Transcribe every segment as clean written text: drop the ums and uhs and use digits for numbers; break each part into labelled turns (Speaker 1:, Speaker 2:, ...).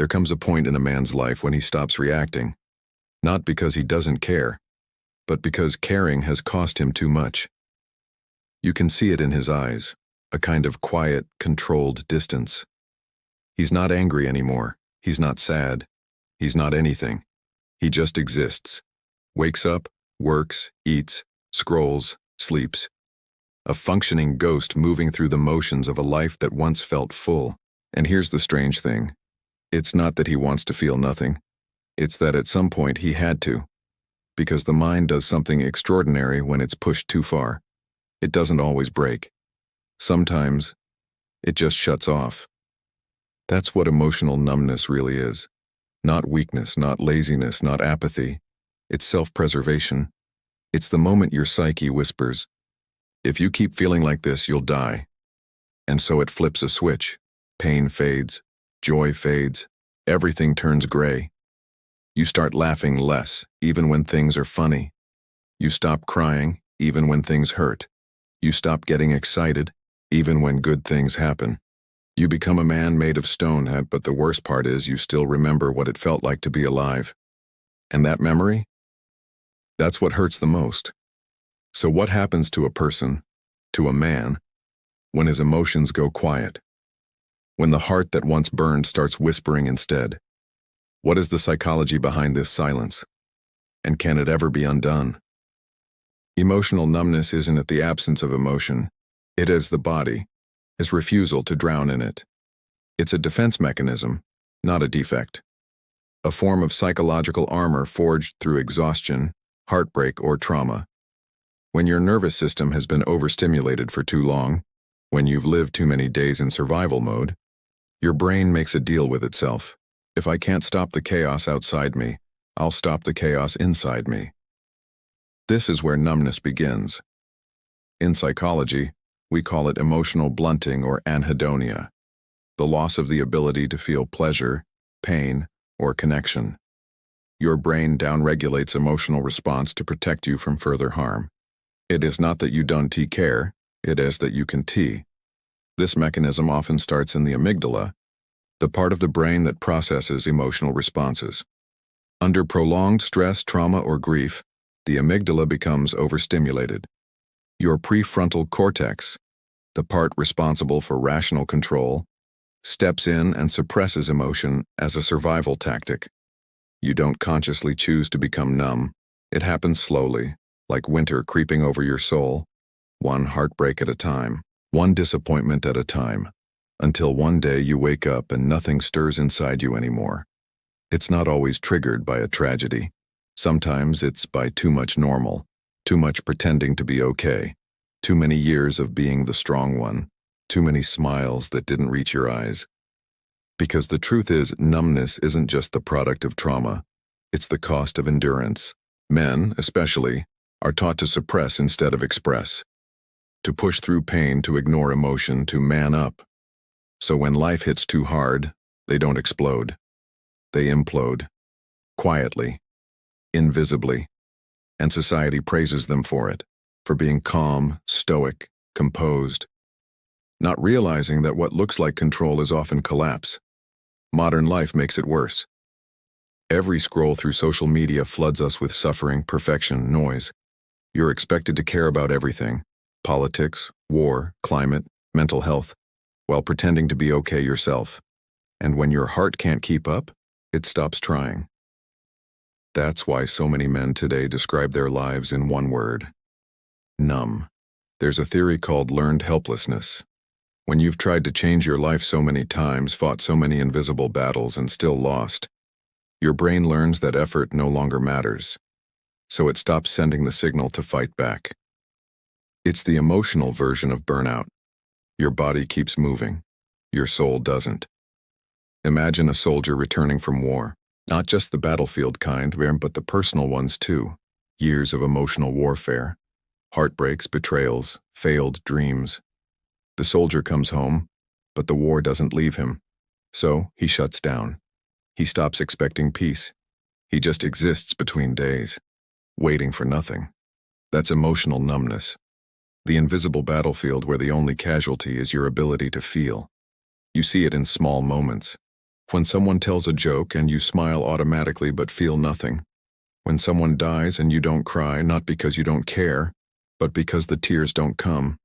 Speaker 1: There comes a point in a man's life when he stops reacting, not because he doesn't care, but because caring has cost him too much. You can see it in his eyes, a kind of quiet, controlled distance. He's not angry anymore. He's not sad. He's not anything. He just exists. Wakes up, works, eats, scrolls, sleeps. A functioning ghost moving through the motions of a life that once felt full. And here's the strange thing. It's not that he wants to feel nothing. It's that at some point he had to. Because the mind does something extraordinary when it's pushed too far. It doesn't always break. Sometimes, it just shuts off. That's what emotional numbness really is. Not weakness, not laziness, not apathy. It's self-preservation. It's the moment your psyche whispers, "If you keep feeling like this, you'll die." And so it flips a switch. Pain fades. Joy fades. Everything turns gray. You start laughing less, even when things are funny. You stop crying, even when things hurt. You stop getting excited, even when good things happen. You become a man made of stone, but the worst part is you still remember what it felt like to be alive. And that memory? That's what hurts the most. So what happens to a person, to a man, when his emotions go quiet? When the heart that once burned starts whispering instead? What is the psychology behind this silence? And can it ever be undone? Emotional numbness isn't the absence of emotion. It is the body, its refusal to drown in it. It's a defense mechanism, not a defect. A form of psychological armor forged through exhaustion, heartbreak, or trauma. When your nervous system has been overstimulated for too long, when you've lived too many days in survival mode, your brain makes a deal with itself. If I can't stop the chaos outside me, I'll stop the chaos inside me. This is where numbness begins. In psychology, we call it emotional blunting or anhedonia, the loss of the ability to feel pleasure, pain, or connection. Your brain downregulates emotional response to protect you from further harm. It is not that you don't care, it is that you can. This mechanism often starts in the amygdala, the part of the brain that processes emotional responses. Under prolonged stress, trauma, or grief, the amygdala becomes overstimulated. Your prefrontal cortex, the part responsible for rational control, steps in and suppresses emotion as a survival tactic. You don't consciously choose to become numb. It happens slowly, like winter creeping over your soul, one heartbreak at a time, one disappointment at a time, until one day you wake up and nothing stirs inside you anymore. It's not always triggered by a tragedy. Sometimes it's by too much normal, too much pretending to be okay, too many years of being the strong one, too many smiles that didn't reach your eyes. Because the truth is, numbness isn't just the product of trauma, it's the cost of endurance. Men, especially, are taught to suppress instead of express, to push through pain, to ignore emotion, to man up. So when life hits too hard, they don't explode. They implode, quietly, invisibly, and society praises them for it, for being calm, stoic, composed, not realizing that what looks like control is often collapse. Modern life makes it worse. Every scroll through social media floods us with suffering, perfection, noise. You're expected to care about everything: politics, war, climate, mental health, while pretending to be okay yourself. And when your heart can't keep up, it stops trying. That's why so many men today describe their lives in one word: numb. There's a theory called learned helplessness. When you've tried to change your life so many times, fought so many invisible battles, and still lost, your brain learns that effort no longer matters. So it stops sending the signal to fight back. It's the emotional version of burnout. Your body keeps moving. Your soul doesn't. Imagine a soldier returning from war. Not just the battlefield kind, but the personal ones too. Years of emotional warfare. Heartbreaks, betrayals, failed dreams. The soldier comes home, but the war doesn't leave him. So he shuts down. He stops expecting peace. He just exists between days, waiting for nothing. That's emotional numbness. The invisible battlefield where the only casualty is your ability to feel. You see it in small moments. When someone tells a joke and you smile automatically but feel nothing. When someone dies and you don't cry, not because you don't care, but because the tears don't come.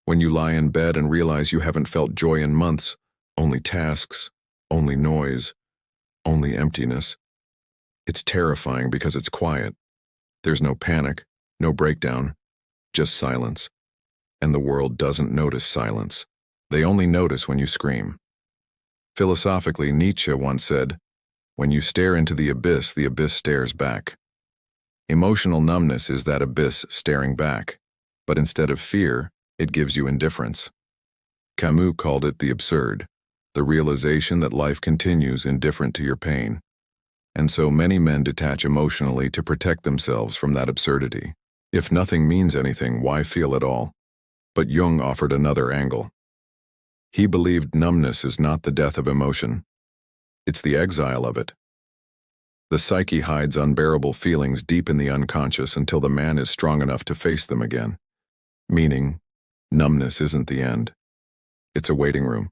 Speaker 1: When you lie in bed and realize you haven't felt joy in months, only tasks, only noise, only emptiness. It's terrifying because it's quiet. There's no panic, no breakdown, just silence. And the world doesn't notice silence. They only notice when you scream. Philosophically, Nietzsche once said, "When you stare into the abyss stares back." Emotional numbness is that abyss staring back, but instead of fear, it gives you indifference. Camus called it the absurd, the realization that life continues indifferent to your pain. And so many men detach emotionally to protect themselves from that absurdity. If nothing means anything, why feel at all? But Jung offered another angle. He believed numbness is not the death of emotion. It's the exile of it. The psyche hides unbearable feelings deep in the unconscious until the man is strong enough to face them again. Meaning, numbness isn't the end. It's a waiting room.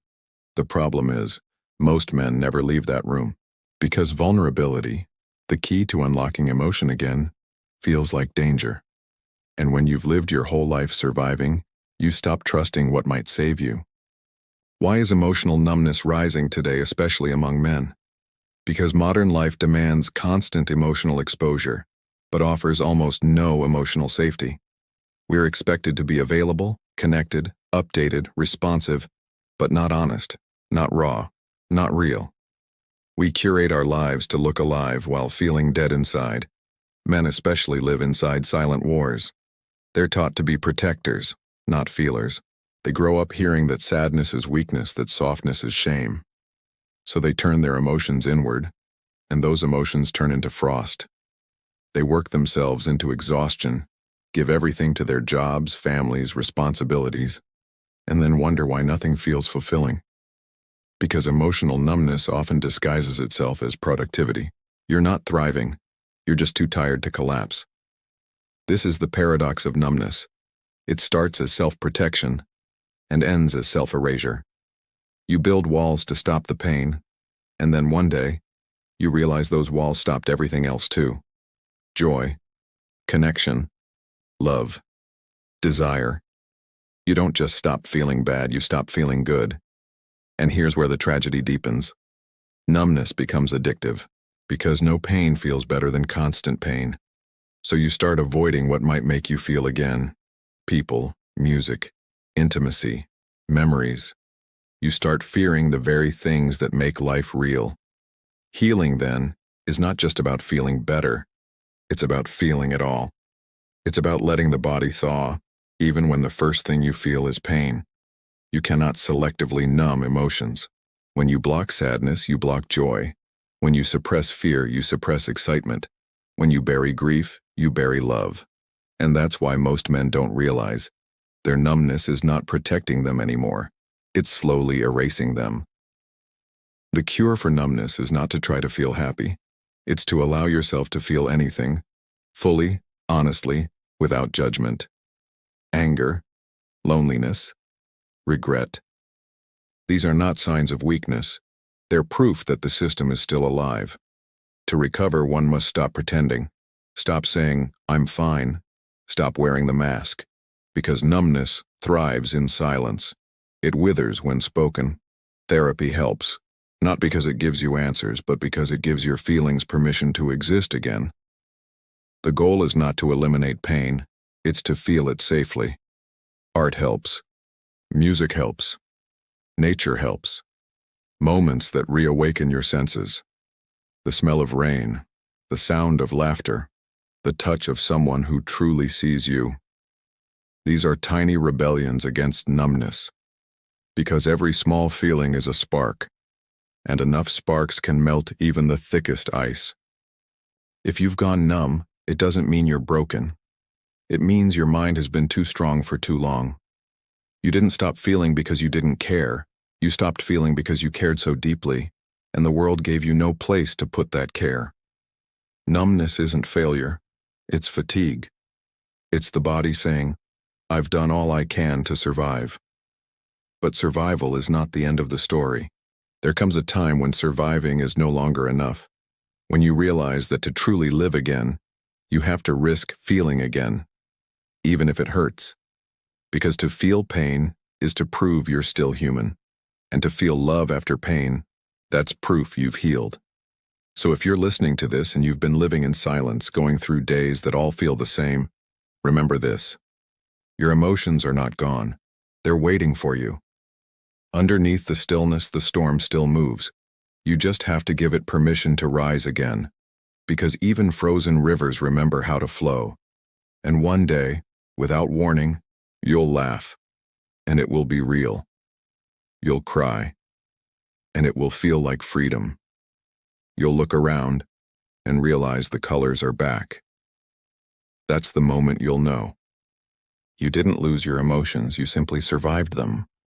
Speaker 1: The problem is, most men never leave that room. Because vulnerability, the key to unlocking emotion again, feels like danger. And when you've lived your whole life surviving, you stop trusting what might save you. Why is emotional numbness rising today, especially among men? Because modern life demands constant emotional exposure, but offers almost no emotional safety. We're expected to be available, connected, updated, responsive, but not honest, not raw, not real. We curate our lives to look alive while feeling dead inside. Men especially live inside silent wars. They're taught to be protectors, not feelers. They grow up hearing that sadness is weakness, that softness is shame. So they turn their emotions inward, and those emotions turn into frost. They work themselves into exhaustion, give everything to their jobs, families, responsibilities, and then wonder why nothing feels fulfilling. Because emotional numbness often disguises itself as productivity. You're not thriving, you're just too tired to collapse. This is the paradox of numbness. It starts as self-protection and ends as self-erasure. You build walls to stop the pain, and then one day, you realize those walls stopped everything else too. Joy, connection, love, desire. You don't just stop feeling bad, you stop feeling good. And here's where the tragedy deepens. Numbness becomes addictive, because no pain feels better than constant pain. So you start avoiding what might make you feel again. People, music, intimacy, memories. You start fearing the very things that make life real. Healing, then, is not just about feeling better. It's about feeling it all. It's about letting the body thaw, even when the first thing you feel is pain. You cannot selectively numb emotions. When you block sadness, you block joy. When you suppress fear, you suppress excitement. When you bury grief, you bury love. And that's why most men don't realize their numbness is not protecting them anymore. It's slowly erasing them. The cure for numbness is not to try to feel happy. It's to allow yourself to feel anything, fully, honestly, without judgment. Anger, loneliness, regret. These are not signs of weakness. They're proof that the system is still alive. To recover, one must stop pretending. Stop saying, "I'm fine." Stop wearing the mask. Because numbness thrives in silence. It withers when spoken. Therapy helps, not because it gives you answers, but because it gives your feelings permission to exist again. The goal is not to eliminate pain, it's to feel it safely. Art helps. Music helps. Nature helps. Moments that reawaken your senses. The smell of rain, the sound of laughter, the touch of someone who truly sees you. These are tiny rebellions against numbness. Because every small feeling is a spark, and enough sparks can melt even the thickest ice. If you've gone numb, it doesn't mean you're broken. It means your mind has been too strong for too long. You didn't stop feeling because you didn't care. You stopped feeling because you cared so deeply, and the world gave you no place to put that care. Numbness isn't failure, it's fatigue. It's the body saying, "I've done all I can to survive." But survival is not the end of the story. There comes a time when surviving is no longer enough, when you realize that to truly live again, you have to risk feeling again, even if it hurts. Because to feel pain is to prove you're still human, and to feel love after pain, that's proof you've healed. So if you're listening to this and you've been living in silence, going through days that all feel the same, remember this. Your emotions are not gone. They're waiting for you. Underneath the stillness, the storm still moves. You just have to give it permission to rise again. Because even frozen rivers remember how to flow. And one day, without warning, you'll laugh, and it will be real. You'll cry, and it will feel like freedom. You'll look around and realize the colors are back. That's the moment you'll know. You didn't lose your emotions, you simply survived them.